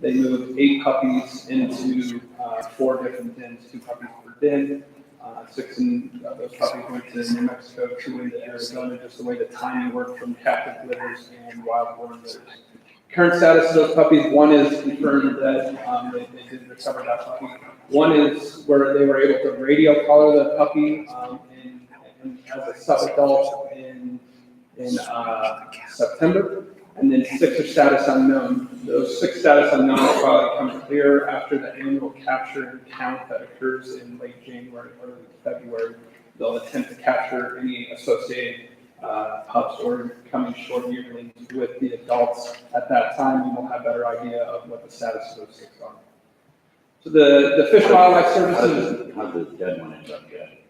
They moved 8 puppies into 4 different dens, 2 puppies per den. 6 of those puppies went to New Mexico, 2 into Arizona, just the way the timing worked from captive litters and wild-born litters. Current status of those puppies, one is confirmed that they did recover that puppy. One is where they were able to radio collar the puppy as a sub-adult in September. And then 6 are status unknown. Those 6 status unknown will probably come clear after the annual capture and count that occurs in late January, early February. They'll attempt to capture any associated pups or coming short yearlings with the adults at that time, and we'll have a better idea of what the status of those 6 are. So the Fish and Wildlife Services. How did the dead one end up yet?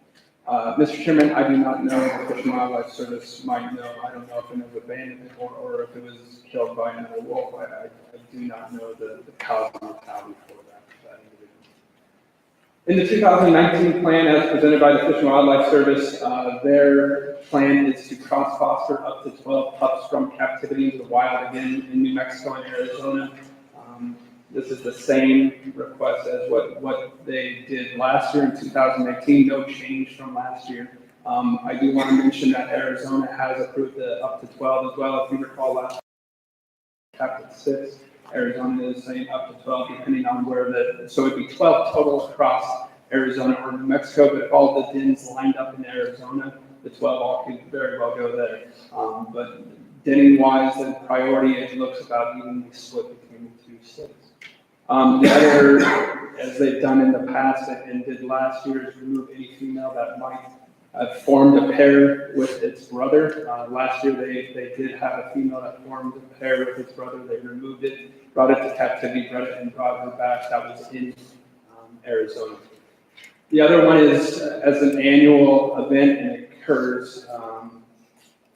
Mr. Chairman, I do not know. The Fish and Wildlife Service might know. I don't know if it was abandoned or if it was killed by another wolf. I do not know the cause of mortality for that individual. In the 2019 plan, as presented by the Fish and Wildlife Service, their plan is to cross-foster up to 12 pups from captivity into the wild again in New Mexico and Arizona. This is the same request as what they did last year in 2018, no change from last year. I do want to mention that Arizona has approved up to 12 as well. If you recall last year, capped at 6. Arizona is saying up to 12, depending on so it'd be 12 total across Arizona or New Mexico, but if all the dens lined up in Arizona, the 12 all could very well go there. But denning-wise, the priority, it looks about evenly split between the 2 states. The other, as they've done in the past and did last year, is remove any female that might have formed a pair with its brother. Last year, they did have a female that formed a pair with its brother. They removed it, brought it to captivity, brought her back. That was in Arizona. The other one is as an annual event, and it occurs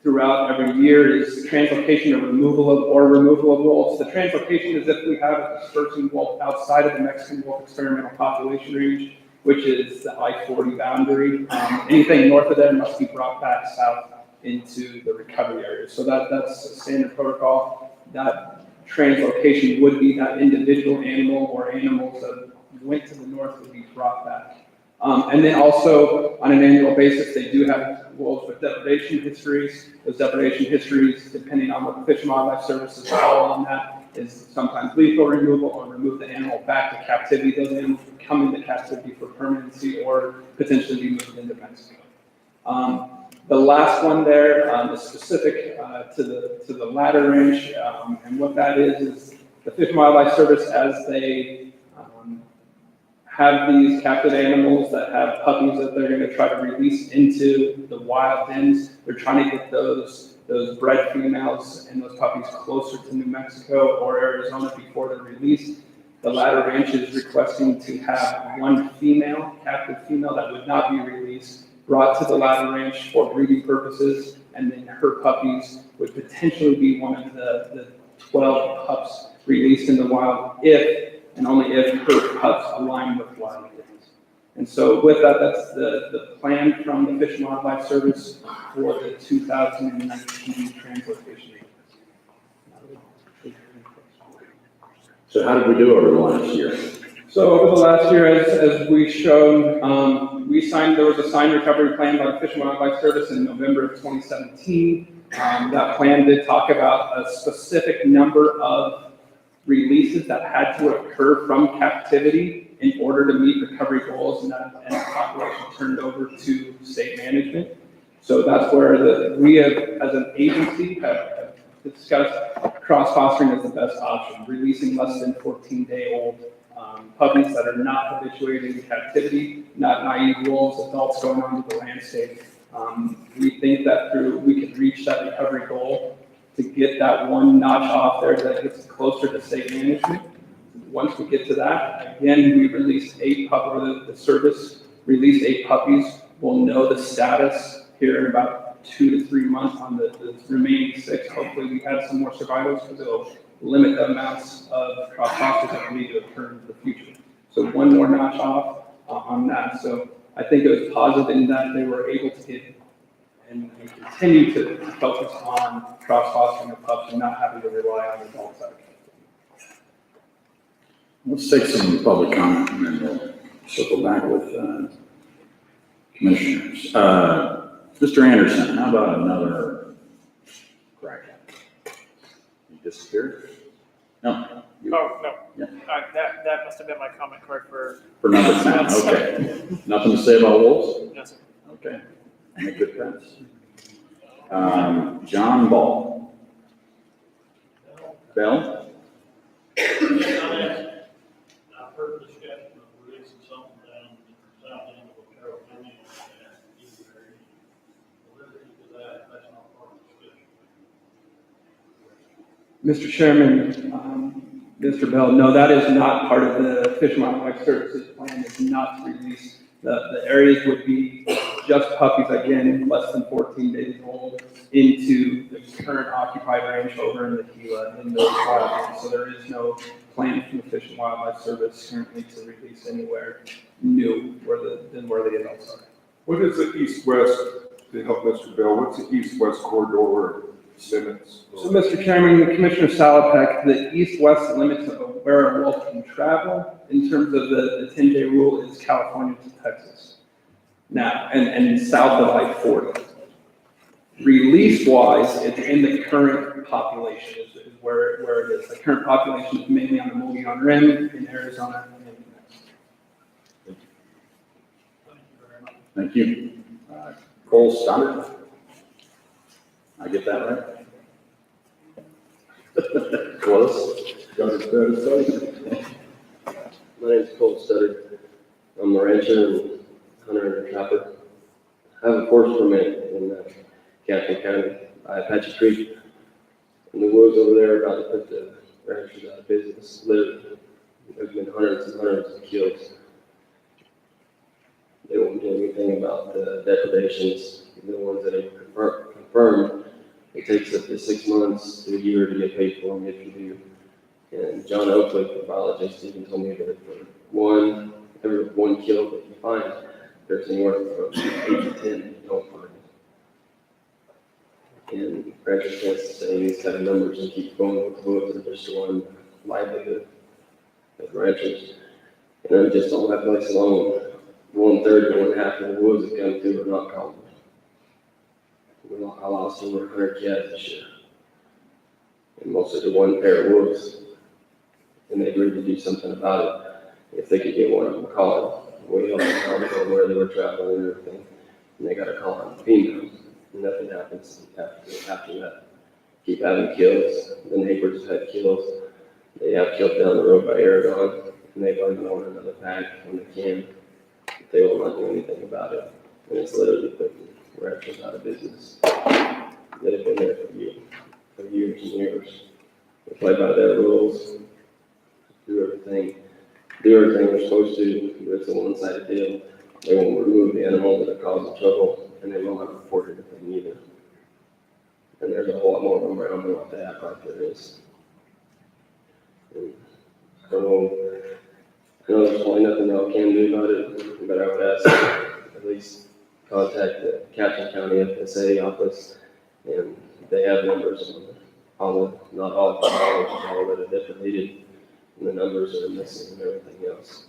throughout every year, is the translocation or removal of wolves. The translocation is if we have a dispersing wolf outside of the Mexican wolf experimental population range, which is the I-40 boundary. Anything north of there must be brought back south into the recovery area. So that's a standard protocol. That translocation would be that individual animal or animals that went to the north would be brought back. And then also, on an annual basis, they do have wolves with depredation histories. Those depredation histories, depending on what the Fish and Wildlife Services call on that, is sometimes lethal removal or remove the animal back to captivity. Those animals would come into captivity for permanency or potentially be moved into Mexico. The last one there is specific to the latter range, and what that is the Fish and Wildlife Service, as they have these captive animals that have puppies that they're going to try to release into the wild dens. They're trying to get those bred females and those puppies closer to New Mexico or Arizona before they're released. The latter ranch is requesting to have one female, captive female, that would not be released, brought to the latter ranch for breeding purposes, and then her puppies would potentially be one of the 12 pups released in the wild if and only if her pups align with wild dens. And so with that, that's the plan from the Fish and Wildlife Service for the 2019 translocation. So how did we do over the last year? So over the last year, as we've shown, there was a signed recovery plan by the Fish and Wildlife Service in November of 2017. That plan did talk about a specific number of releases that had to occur from captivity in order to meet recovery goals, and the population turned over to state management. So that's where we have, as an agency, have discussed cross-fostering as the best option, releasing less than 14-day-old puppies that are not habituated in captivity, not naive wolves, adults going onto the landscape. We think that we could reach that recovery goal to get that one notch off there that gets closer to state management. Once we get to that, again, we released 8 puppies, or the service released 8 puppies. We'll know the status here in about 2 to 3 months on the remaining 6. Hopefully we have some more survivals because it'll limit the amounts of cross-fosters that we need to occur in the future. So one more notch off on that. So I think it was positive in that they were able to get and continue to focus on cross-fostering of pups and not having to rely on adults. Let's take some public comment and then we'll circle back with, commissioners. Mr. Anderson, how about another crack? You disappeared? No. you- Oh, no. Yeah. That must have been my comment card for, For number 10, okay. Nothing to say about wolves? yes, sir. Okay. Make good sense. John Ball. Bell? I've heard discussion of releasing something down south end of Carroll County on that east area. Validity to that, that's not part of the discussion. Mr. Chairman, Mr. Bell, no, that is not part of the Fish and Wildlife Services plan. It's not to release. The areas would be just puppies, again, less than 14 days old, into the current occupied ranch over in the Gila in those wildlands. So there is no plan from the Fish and Wildlife Service currently to release anywhere new than where the adults are. What is the east-west, to help Mr. Bell, what's the east-west corridor limits? So, Mr. Chairman, Commissioner Salopek, the east-west limits of where a wolf can travel in terms of the 10-day rule is California to Texas. Now, and south of I-40. Release-wise, it's in the current population is where it is. The current population is mainly on the Mogollon Rim in Arizona and in New Mexico. Thank you very much. Thank you. Cole Stoddard. I get that right? Close. My name's Cole Studdard. I'm a rancher and hunter and trapper. I have a forest permit in Catherine County by Apache Creek. In the woods over there, about to put the ranchers out of business. Literally, there's been hundreds and hundreds of kills. They won't do anything about the depredations, the ones that are confirmed. It takes up to 6 months to a year to get paid for them if you do. And John Oakley, the biologist, even told me that for every one kill that you find, there's anywhere from 8 to 10 that you don't find. And ranchers can't sustain these kind of numbers and keep going with the woods and destroying livelihood of ranchers. And then just on that place alone, 1/3 to 1/2 of the woods that come through are not common. I lost over 100 calves this year. And mostly to one pair of wolves. And they agreed to do something about it. If they could get one of them caught, we helped them out on where they were traveling and everything. And they got a call on the females. And nothing happens after that. Keep having kills. The neighbors have had kills. They have killed down the road by Aragon. And they've already known another pack when they can. But they will not do anything about it. And it's literally putting ranchers out of business. That have been there for years and years. They play by their rules, do everything they're supposed to, but it's a one-sided deal. They won't remove the animals that are causing trouble, and they will not report anything either. And there's a whole lot more of them around than what they act like there is. And I don't know, I know there's probably nothing y'all can do about it, but I would ask at least contact the Catherine County FSA office, and they have numbers on not all of them, all that are depredated, and the numbers are missing and everything else.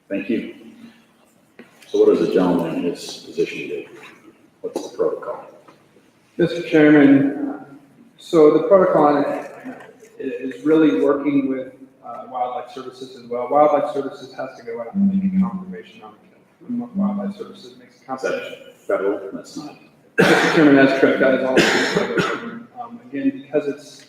Thank you. So what does the gentleman in his position do? What's the protocol? Mr. Chairman, so the protocol is really working with Wildlife Services as well. Wildlife Services has to go out and make a confirmation on the kill. Wildlife Services makes a Is confirmation. that federal? That's not. Mr. Chairman, that's correct. That is all. Again, because it's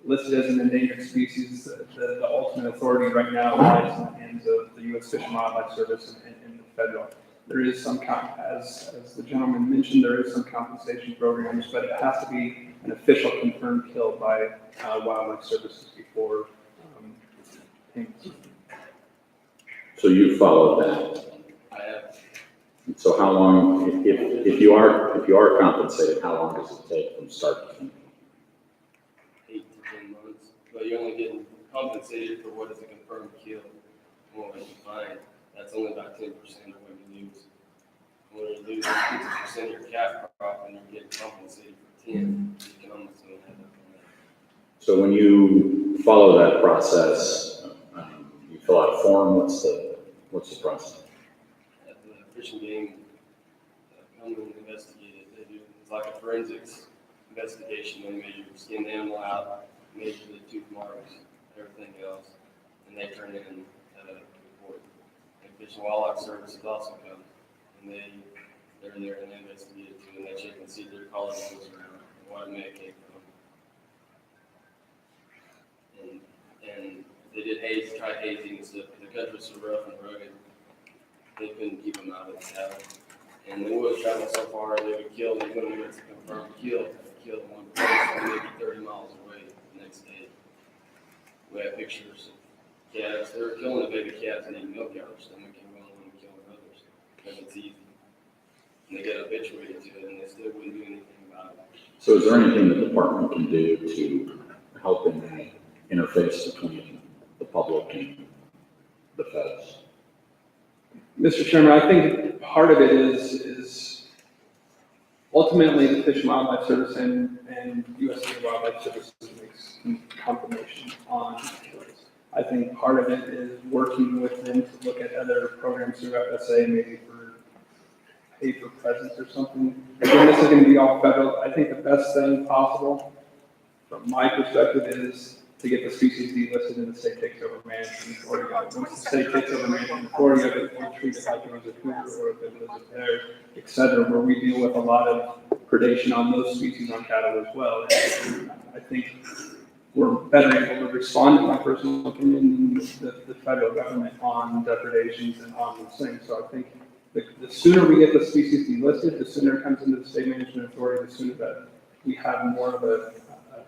listed as an endangered species, the ultimate authority right now lies in the hands of the U.S. Fish and Wildlife Service and the federal. There is some, as the gentleman mentioned, there is some compensation programs, but it has to be an official confirmed kill by Wildlife Services before payments. So you followed that. I have So how long, if you are compensated, how long does it take from start to finish? 8 to 10 months, but you're only getting compensated for what is a confirmed kill. From what you find, that's only about 10% of what you lose. When you lose 50% of your calf crop and you're getting compensated for 10, you can almost only have that. So when you follow that process, you fill out a form, what's the process? At the fishing game, come and investigate it. They do, it's like a forensics investigation. They measure, skin the animal out, measure the tooth marks, everything else, and they turn in a report. And Fish and Wildlife Services also comes, and they're there and they investigate it too, and they check and see if their collar goes around, and what it may have came from. And they did tried hazing and stuff. The country was so rough and rugged, they couldn't keep them out of the cattle. And they would travel so far, they would kill, they wouldn't even confirm kill one person, maybe 30 miles away the next day. We have pictures of calves, they were killing the baby calves and eating milk out of their stomach and going on and killing others, because it's easy. And they got habituated to it and they still wouldn't do anything about it. So is there anything the department can do to help in the interface between the public and the feds? Mr. Chairman, I think part of it is ultimately the Fish and Wildlife Service and USDA Wildlife Services makes confirmation on this. I think part of it is working with them to look at other programs through FSA, maybe for pay for presence or something. Again, this is going to be all federal. I think the best thing possible from my perspective is to get the species delisted and the state takes over management authority of it. Once the state takes over management authority of it, we'll treat it like it was a cougar or if it was a bear, et cetera, where we deal with a lot of predation on those species on cattle as well. And I think we're better able to respond, in my personal opinion, than the federal government on depredations and on those things. So I think the sooner we get the species delisted, the sooner it comes into the state management authority, the sooner that we have more of a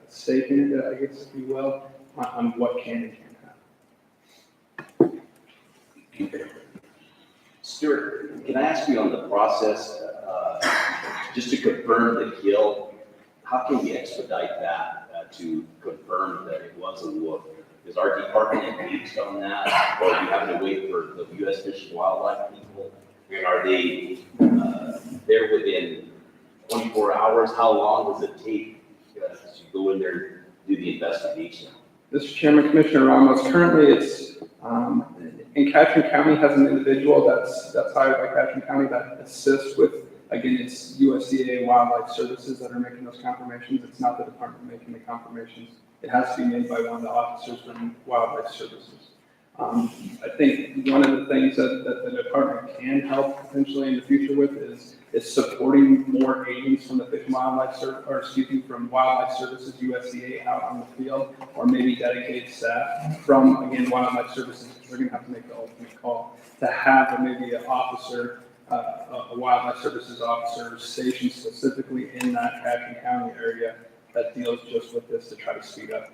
stake in it, I guess, if you will, on what can and can't happen. Stuart, can I ask you on the process, just to confirm the kill, how can we expedite that to confirm that it was a wolf? Is our department engaged on that, or are we having to wait for the U.S. Fish and Wildlife people? And are they there within 24 hours? How long does it take to go in there and do the investigation? Mr. Chairman, Commissioner Ramos, currently it's, in Catron County has an individual that's hired by Catron County that assists with, again, it's USDA Wildlife Services that are making those confirmations. It's not the department making the confirmations. It has to be made by one of the officers from Wildlife Services. I think one of the things that the department can help potentially in the future with is supporting more agents from the Fish and Wildlife from Wildlife Services, USDA out on the field, or maybe dedicated staff from, again, Wildlife Services, because they're gonna have to make the ultimate call, to have maybe an officer, a Wildlife Services officer stationed specifically in that Catron County area that deals just with this to try to speed up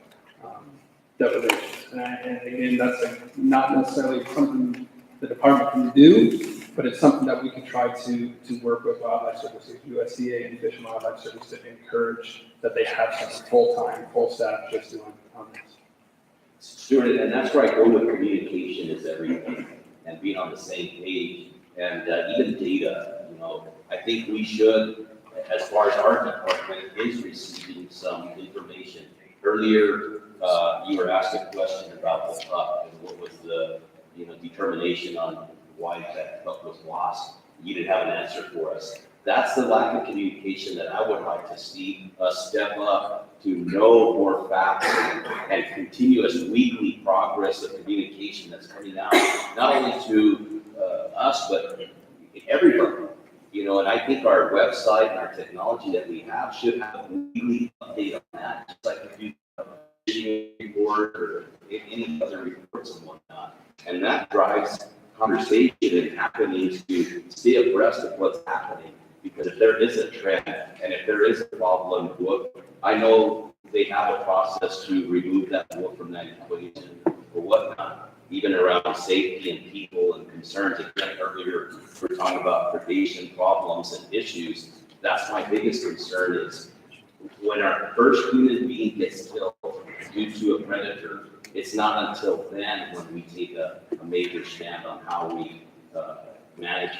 depredations. And again, that's not necessarily something the department can do, but it's something that we can try to work with Wildlife Services, USDA and Fish and Wildlife Service to encourage that they have some full-time, full staff just doing on this. Stuart, and that's where I go with communication is everything, and being on the same page, and even data, I think we should, as far as our department is receiving some information. Earlier, you were asked a question about the pup and what was the, determination on why that pup was lost. You didn't have an answer for us. That's the lack of communication that I would like to see us step up to know more facts and continuous weekly progress of communication that's coming out, not only to us, but everybody. And I think our website and our technology that we have should have a weekly update on that, just like if you have a fishing report or any other reports and whatnot. And that drives conversation and happenings to stay abreast of what's happening. Because if there is a trend and if there is a problem, I know they have a process to remove that wolf from that equation or whatnot, even around safety and people and concerns. Again, earlier we were talking about predation problems and issues. That's my biggest concern is when our first human being gets killed due to a predator, it's not until then when we take a major stand on how we manage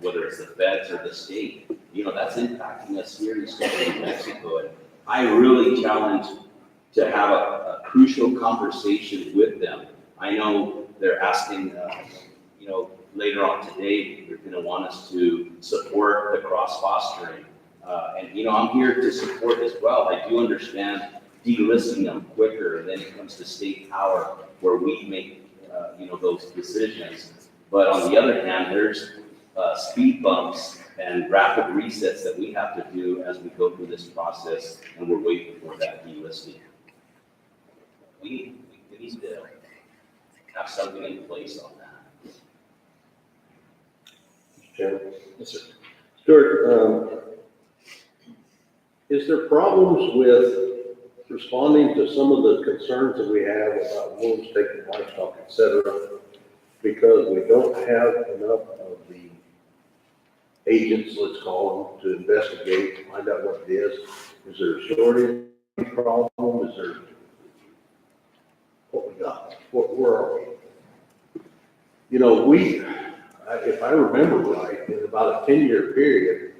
whether it's the feds or the state. That's impacting us here in Mexico. And I really challenge to have a crucial conversation with them. I know they're asking, later on today, they're gonna want us to support the cross fostering. And I'm here to support as well. I do understand delisting them quicker, and then it comes to state power where we make, those decisions. But on the other hand, there's speed bumps and rapid resets that we have to do as we go through this process, and we're waiting for that delisting. We need to have something in place on that. Chairman. Yes, sir. Stuart, is there problems with responding to some of the concerns that we have about wolves taking livestock, et cetera, because we don't have enough of the agents, let's call them, to investigate, find out what it is? Is there a shortage problem? Is there, what we got? Where are we? If I remember right, in about a 10-year period,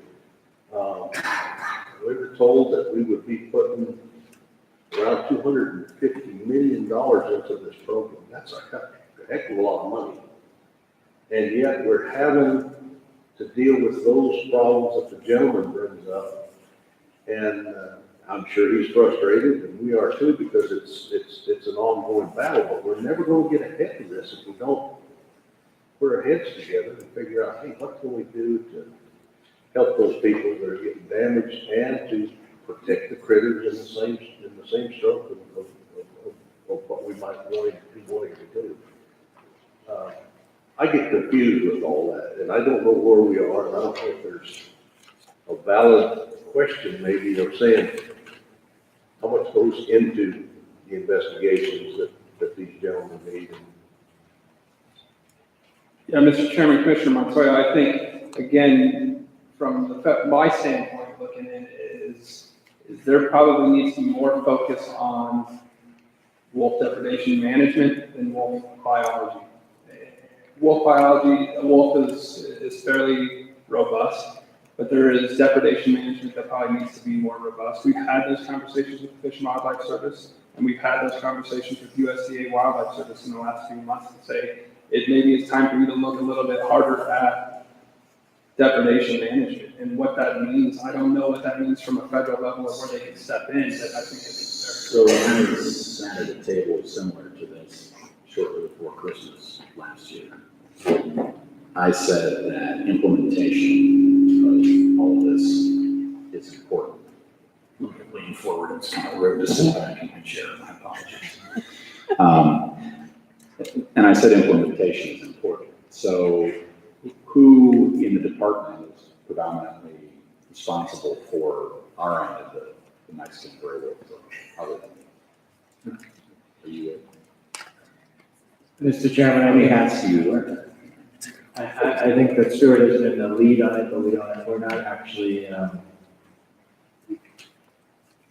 we were told that we would be putting around $250 million into this program. That's a heck of a lot of money. And yet we're having to deal with those problems that the gentleman brings up. And I'm sure he's frustrated, and we are too, because it's an ongoing battle, but we're never going to get ahead of this if we don't put our heads together and figure out, hey, what can we do to help those people that are getting damaged and to protect the critters in the same stroke of what we might be wanting to do. I get confused with all that, and I don't know where we are, and I don't know if there's a valid question maybe of saying how much goes into the investigations that these gentlemen need. Yeah, Mr. Chairman, Commissioner Montoya, I think, again, from my standpoint, looking in is there probably needs to be more focus on wolf depredation management than wolf biology. Wolf biology, a wolf is fairly robust, but there is depredation management that probably needs to be more robust. We've had those conversations with the Fish and Wildlife Service, and we've had those conversations with USDA Wildlife Service in the last few months to say, maybe it's time for you to look a little bit harder at depredation management. And what that means, I don't know what that means from a federal level or where they can step in, but I think it's So I sat at a table similar to this shortly before Christmas last year. I said that implementation of all of this is important. Leaning forward, it's kind of rude to sit back in my chair, my apologies. And I said implementation is important. So who in the department is predominantly responsible for our end of the Mexican gray wolf, other than me? Are you? Mr. Chairman, I may ask you, I think that Stuart has been the lead on it, but we're not actually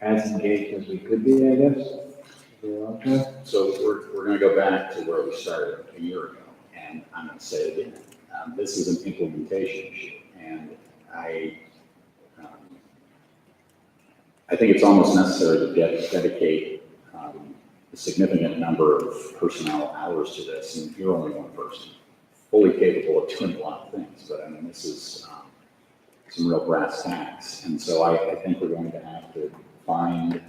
as engaged as we could be, I guess. So we're going to go back to where we started a year ago, and I'm going to say it again. This is an implementation issue, and I think it's almost necessary to dedicate a significant number of personnel hours to this, and you're only one person, fully capable of doing a lot of things, but I mean, this is some real brass tacks, and so I think we're going to have to find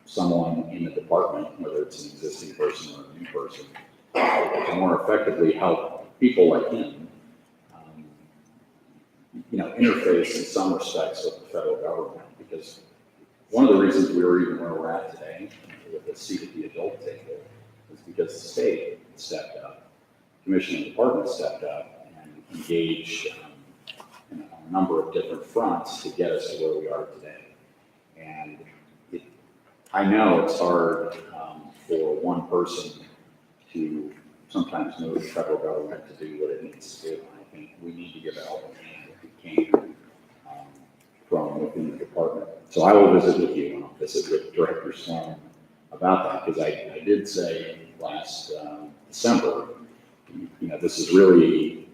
someone in the department, whether it's an existing person or a new person, to more effectively help people like him, interface in some respects with the federal government. Because one of the reasons we were even where we're at today, with the seat at the adult table, is because the state stepped up, commission and department stepped up and engaged in a number of different fronts to get us to where we are today. And I know it's hard for one person to sometimes move the federal government to do what it needs to do. I think we need to give a helping hand if we can from within the department. So I will visit with you, and I'll visit with Director Sloan about that, because I did say last December, this is really,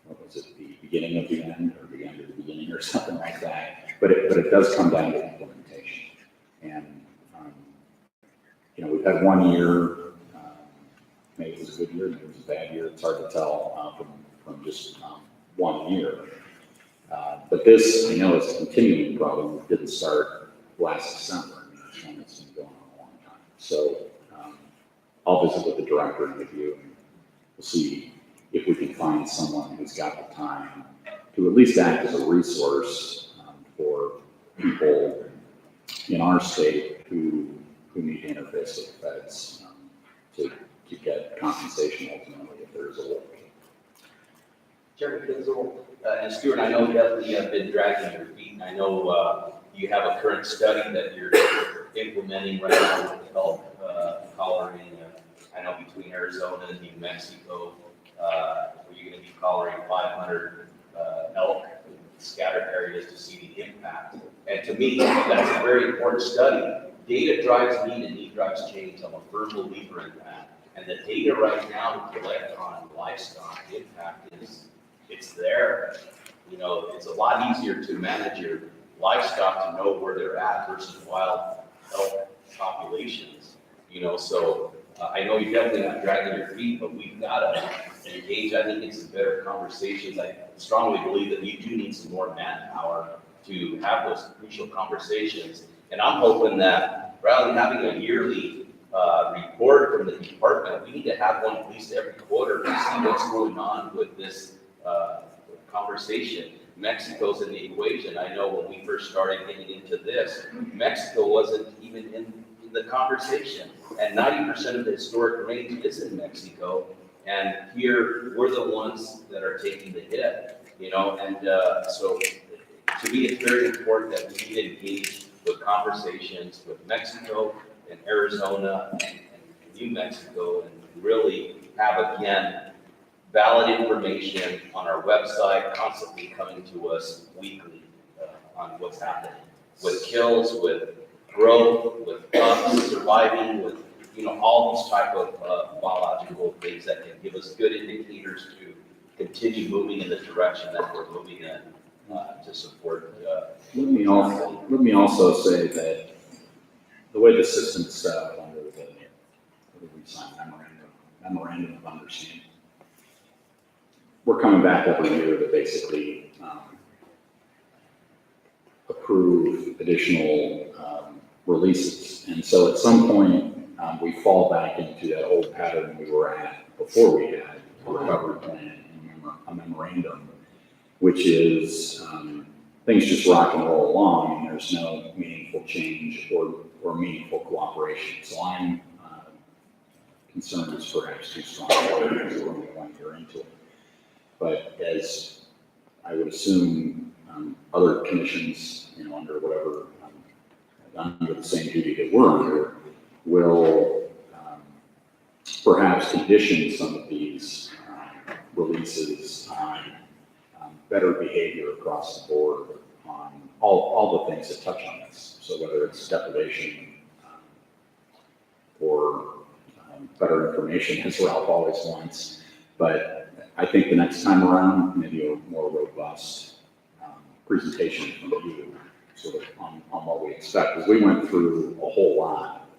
what was it, the beginning of the end, or the end of the beginning, or something like that. But it does come down to implementation. And, we've had 1 year, maybe it was a good year, maybe it was a bad year, it's hard to tell from just 1 year. But this, I know it's a continuing problem, it didn't start last December, I mean, it's one that's been going on a long time. So I'll visit with the director and with you, and we'll see if we can find someone who's got the time to at least act as a resource for people in our state who need to interface with the feds to get compensation ultimately if there is a war. Chairman Kinzel, and Stuart, I know you definitely have been dragging your feet, and I know you have a current study that you're implementing right now with elk collaring. I know between Arizona and New Mexico, where you're going to be collaring 500 elk in scattered areas to see the impact. And to me, that's a very important study. Data drives need and need drives change. I'm a firm believer in that. And the data right now to collect on livestock impact it's there. It's a lot easier to manage your livestock to know where they're at versus wild elk populations. So I know you're definitely not dragging your feet, but we've got to engage. I think it's better conversations. I strongly believe that you do need some more manpower to have those crucial conversations. And I'm hoping that rather than having a yearly report from the department, we need to have one at least every quarter to see what's going on with this conversation. Mexico's in the equation. I know when we first started getting into this, Mexico wasn't even in the conversation. And 90% of the historic range is in Mexico. And here, we're the ones that are taking the hit, and so to me, it's very important that we need to engage with conversations with Mexico and Arizona and New Mexico and really have, again, valid information on our website, constantly coming to us weekly on what's happening with kills, with growth, with pups surviving, with all these type of biological things that can give us good indicators to continue moving in the direction that we're moving in to support. Let me also say that the way the system is set up under the we signed memorandum of understanding, we're coming back every year to basically approve additional releases. And so at some point, we fall back into that old pattern we were at before we had a recovery plan and a memorandum, which is things just rock and roll along and there's no meaningful change or meaningful cooperation. So I'm concerned is perhaps too strong because we're only 1 year into it. But as I would assume other commissions, under whatever, under the same duty that we're under, will perhaps condition some of these releases on better behavior across the board on all the things that touch on this. So whether it's deprivation or better information, as Ralph always wants. But I think the next time around, maybe a more robust presentation from you sort of on what we expect. Because we went through a whole lot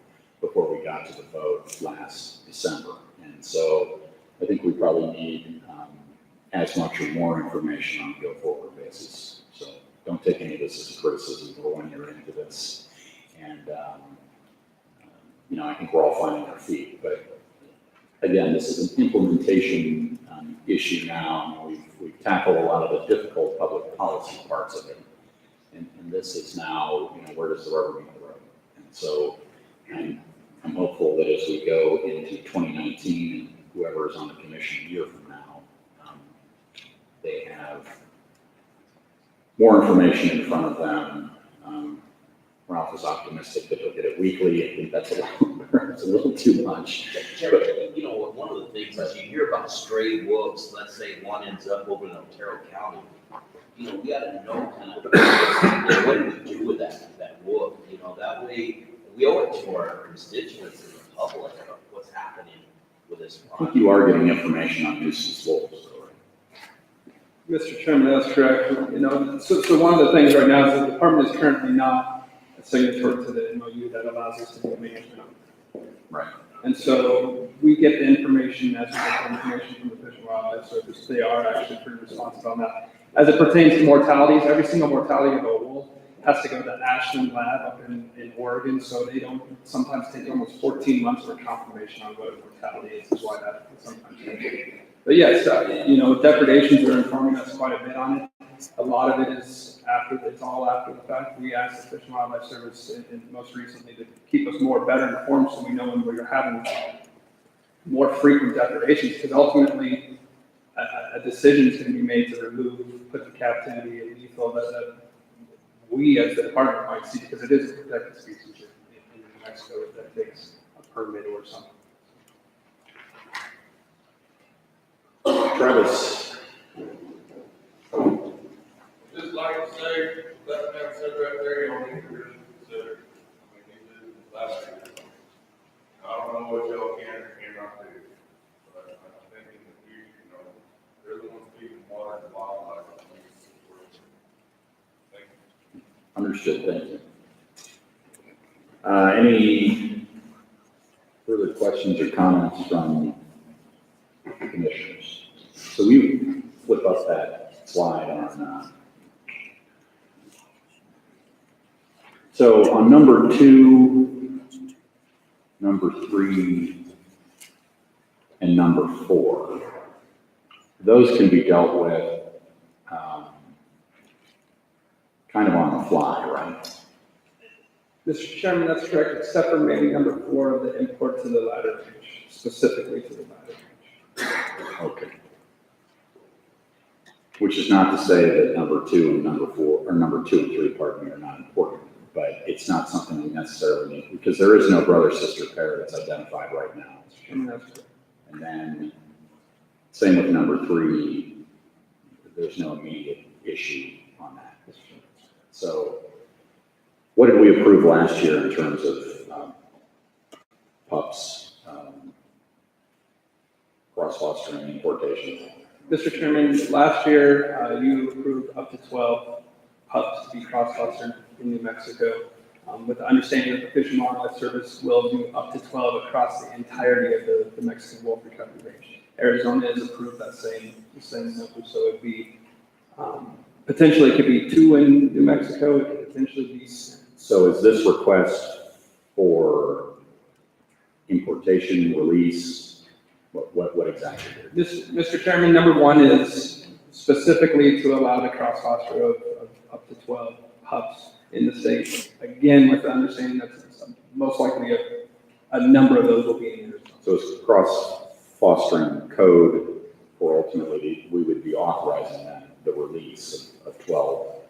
before we got to the vote last December. And so I think we probably need as much or more information on a go-forward basis. So don't take any of this as a criticism. We're 1 year into this. And, I think we're all finding our feet. But again, this is an implementation issue now. We've tackled a lot of the difficult public policy parts of it. And this is now, where does the rubber meet the road? And so I'm hopeful that as we go into 2019, and whoever is on the commission a year from now, they have more information in front of them. Ralph is optimistic that he'll get it weekly. I think that's a little too much. Jerry, one of the things that you hear about stray wolves, let's say one ends up over in Otero County, we got to know kind of what do we do with that wolf? That way we owe it to our constituents and the public of what's happening with this. I think you are getting information on nuisance wolves. Mr. Chairman, that's correct. So one of the things right now is the department is currently not signatory to the MOU that allows us to do management. Right. And so we get the information as we get the information from the Fish and Wildlife Service. They are actually pretty responsive on that. As it pertains to mortalities, every single mortality of a wolf has to go to Ashland Lab up in Oregon, so they don't sometimes take almost 14 months for confirmation on what a mortality is why that sometimes takes. But yes, depredations are informing us quite a bit on it. A lot of it is it's all after the fact. We asked the Fish and Wildlife Service and most recently to keep us better informed so we know when we're having more frequent depredations, because ultimately a decision is going to be made to put the captivity in lethal that we as the department might see, because it is a protected species in New Mexico that takes a permit or something. Travis, Just like to say, that man said right there, you don't need to really consider. I mean, he did it last year. I don't know what y'all can or cannot do, but I think in the future, they're the ones feeding water and wildlife. I think it's important. Thank you. understood, thank you. Any further questions or comments from commissioners? So we flip up that slide on, so on number 2, number 3, and number 4, those can be dealt with kind of on the fly, right? Mr. Chairman, that's correct, except for maybe number 4 of the import to the ladder range, specifically to the ladder range. Okay. Which is not to say that number 2 and number 4, or number 2 and 3, pardon me, are not important, but it's not something we necessarily need, because there is no brother-sister pair that's identified right now. Mr. Chairman, that's correct. And then, same with number 3, there's no immediate issue on that. So, what did we approve last year in terms of pups, cross-fostering, importation? Mr. Chairman, last year, you approved up to 12 pups to be cross-fostered in New Mexico, with the understanding that the Fish and Wildlife Service will do up to 12 across the entirety of the Mexican wolf recovery range. Arizona has approved that same number, so it'd be, potentially it could be 2 in New Mexico, it could potentially be. So is this request for importation, release, what exactly? Mr. Chairman, number 1 is specifically to allow the cross-foster of up to 12 pups in the state. Again, with the understanding that most likely a number of those will be in Arizona. So it's cross-fostering code, or ultimately we would be authorizing that, the release of 12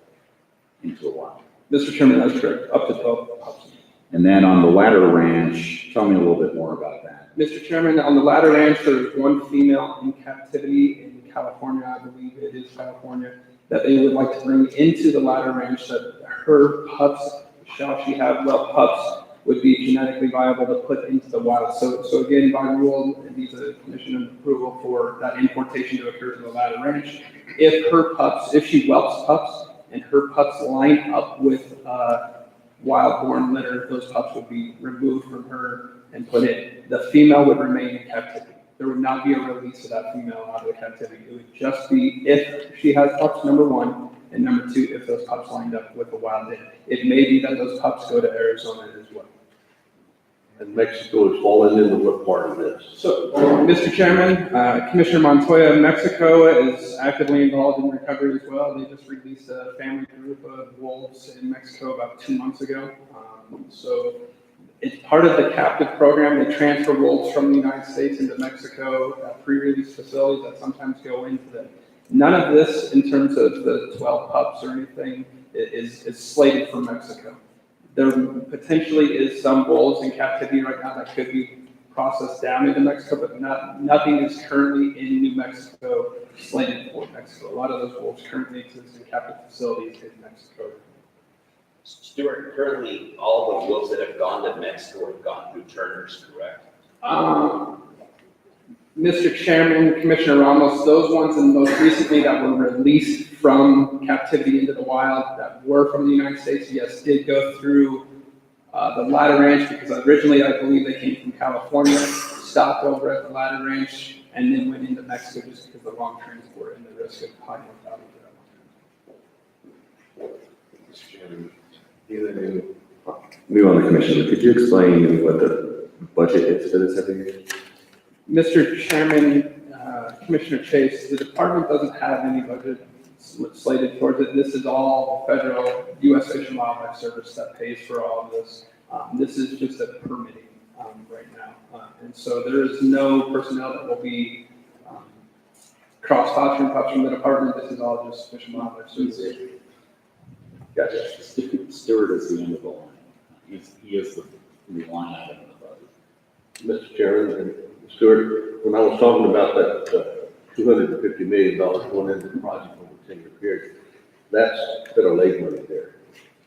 into the wild. Mr. Chairman, that's correct, up to 12 pups. And then on the Ladder Ranch, tell me a little bit more about that. Mr. Chairman, on the Ladder Ranch, there's 1 female in captivity in California, I believe it is California, that they would like to bring into the Ladder Ranch, that her pups, shall she have pups, would be genetically viable to put into the wild. So again, by rule, it needs a commission approval for that importation to occur to the Ladder Ranch. If she whelps pups and her pups line up with wild-born litter, those pups would be removed from her and put in. The female would remain in captivity. There would not be a release of that female out of the captivity. It would just be if she has pups, number 1, and number 2, if those pups lined up with a wild in. It may be that those pups go to Arizona as well. And Mexico is falling into what part of this? So, Mr. Chairman, Commissioner Montoya, Mexico is actively involved in recovery as well. They just released a family group of wolves in Mexico about 2 months ago. So it's part of the captive program. They transfer wolves from the United States into Mexico, pre-release facilities that sometimes go into them. None of this, in terms of the 12 pups or anything, is slated for Mexico. There potentially is some wolves in captivity right now that could be processed down into Mexico, but nothing is currently in New Mexico slated for Mexico. A lot of those wolves currently exist in captive facilities in Mexico. Stuart, currently, all the wolves that have gone to Mexico have gone through Turner's, correct? Mr. Chairman, Commissioner Ramos, those ones and most recently that were released from captivity into the wild that were from the United States, yes, did go through the Ladder Ranch because originally I believe they came from California, stopped over at the Ladder Ranch, and then went into Mexico just because of the long transport and the risk of high mortality. Mr. Chairman, new on the commission, could you explain what the budget is for this every year? Mr. Chairman, Commissioner Chase, the department doesn't have any budget slated towards it. This is all federal U.S. Fish and Wildlife Service that pays for all of this. This is just a permitting right now. And so there is no personnel that will be cross-functioning from the department. This is all just Fish and Wildlife Service. Gotcha. Stewart is the end of the line. He is the line item in the budget. Mr. Chairman, and Stuart, when I was talking about that $250 million going into the project over a 10-year period, that's federal aid money there,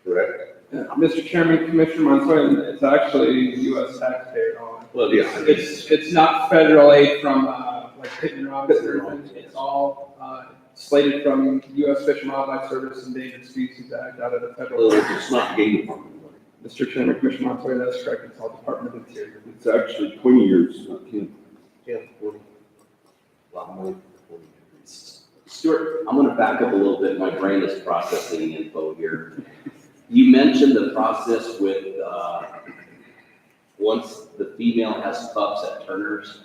correct? Mr. Chairman, Commissioner Montoya, it's actually U.S. taxpayer dollars. Well, yeah. It's not federal aid from like Pittman Robertson or anything. It's all slated from U.S. Fish and Wildlife Service and Endangered Species Act out of the federal. Well, it's not game department money. Mr. Chairman, Commissioner Montoya, that's correct. It's all Department of Interior. It's actually 20 years, not 10. 40. A lot more than 40 degrees. Stuart, I'm gonna back up a little bit. My brain is processing info here. You mentioned the process with, once the female has pups at Turner's,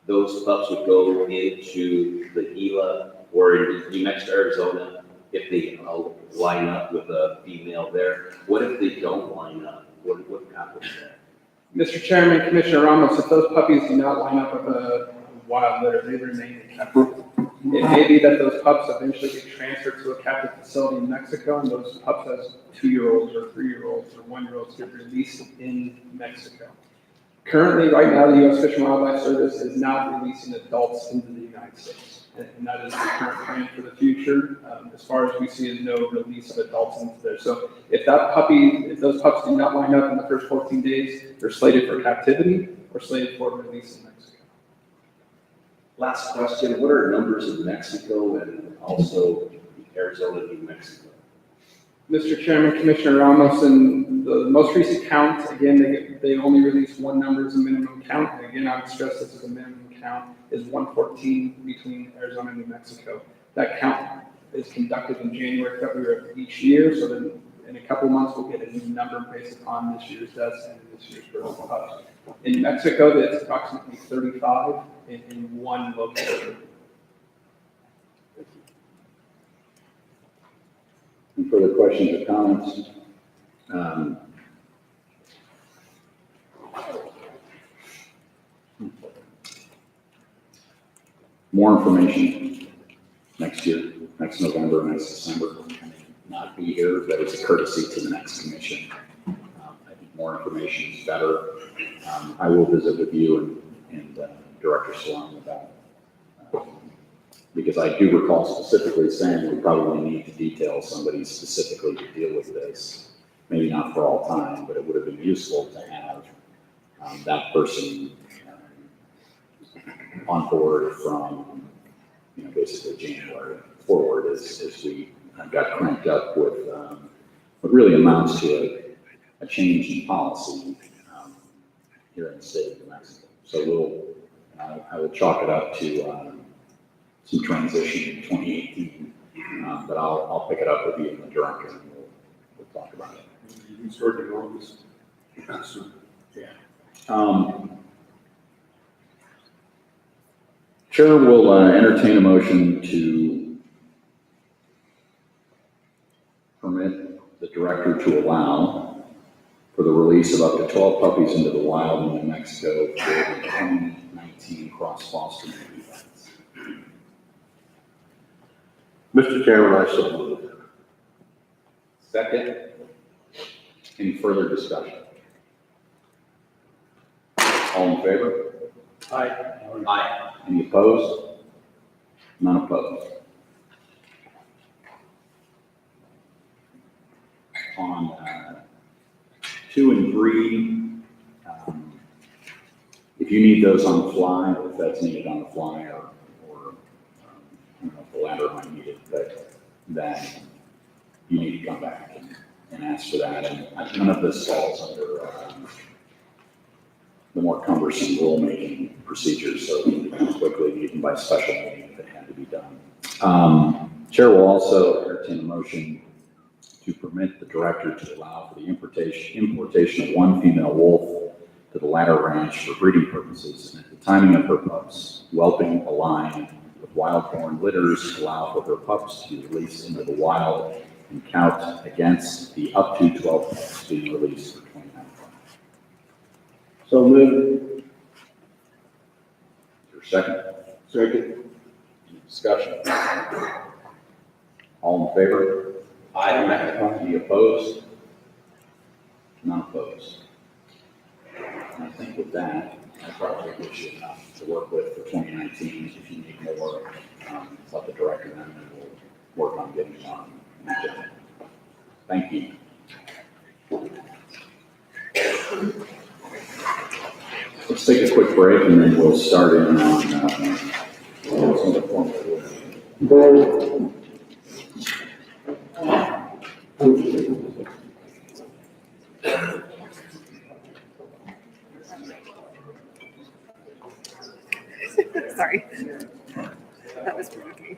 those pups would go into the Gila or in New Mexico, Arizona, if they line up with a female there. What if they don't line up? What happens there? Mr. Chairman, Commissioner Ramos, if those puppies do not line up with a wild litter, they remain in captivity. It may be that those pups eventually get transferred to a captive facility in Mexico, and those pups as 2-year-olds or 3-year-olds or 1-year-olds get released in Mexico. Currently, right now, the U.S. Fish and Wildlife Service is not releasing adults into the United States. And that is the current plan for the future. As far as we see, is no release of adults into there. So if those pups do not line up in the first 14 days, they're slated for captivity or slated for release in Mexico. Last question, what are numbers in Mexico and also Arizona, New Mexico? Mr. Chairman, Commissioner Ramos, in the most recent count, again, they only released one number as a minimum count. And again, I would stress this is a minimum count, is 114 between Arizona and New Mexico. That count is conducted in January, February of each year. So then in a couple of months, we'll get a new number based upon this year's deaths and this year's birth pups. In Mexico, it's approximately 35 in one location. Any further questions or comments? More information next year, next November, next December. I may not be here, but it's a courtesy to the next commission. I think more information is better. I will visit with you and Director Salon about because I do recall specifically saying we probably need to detail somebody specifically to deal with this. Maybe not for all time, but it would have been useful to have that person on board from, basically January forward as we got cranked up with what really amounts to a change in policy here in the state of New Mexico. So I will chalk it up to some transition in 2018, but I'll pick it up with you and the director, and we'll talk about it. You started on this. Chair will entertain a motion to permit the director to allow for the release of up to 12 puppies into the wild in New Mexico for the 2019 cross-foster events. Mr. Chairman, I so move. Second? Any further discussion? All in favor? Aye. Any opposed? None opposed. On 2 and 3, If you need those on the fly, or if that's needed on the fly, or I don't know if the latter might need it, but then you need to come back and ask for that. And none of this falls under the more cumbersome rulemaking procedures, so we can quickly, even by special meeting if it had to be done. Chair will also entertain a motion to permit the director to allow for the importation of one female wolf to the latter ranch for breeding purposes, and at the timing of her pups, whelping a line with wild-born litters allow for her pups to be released into the wild and count against the up to 12 pups being released for 2019. So moved. Your second? Second. Any discussion? All in favor? Aye. Any opposed? None opposed. And I think with that, I probably gives you enough to work with for 2019. If you need more, let the director know, and we'll work on getting it on. the agenda. Thank you. Let's take a quick break and then we'll start in on some of the formal. Sorry. That was provoking.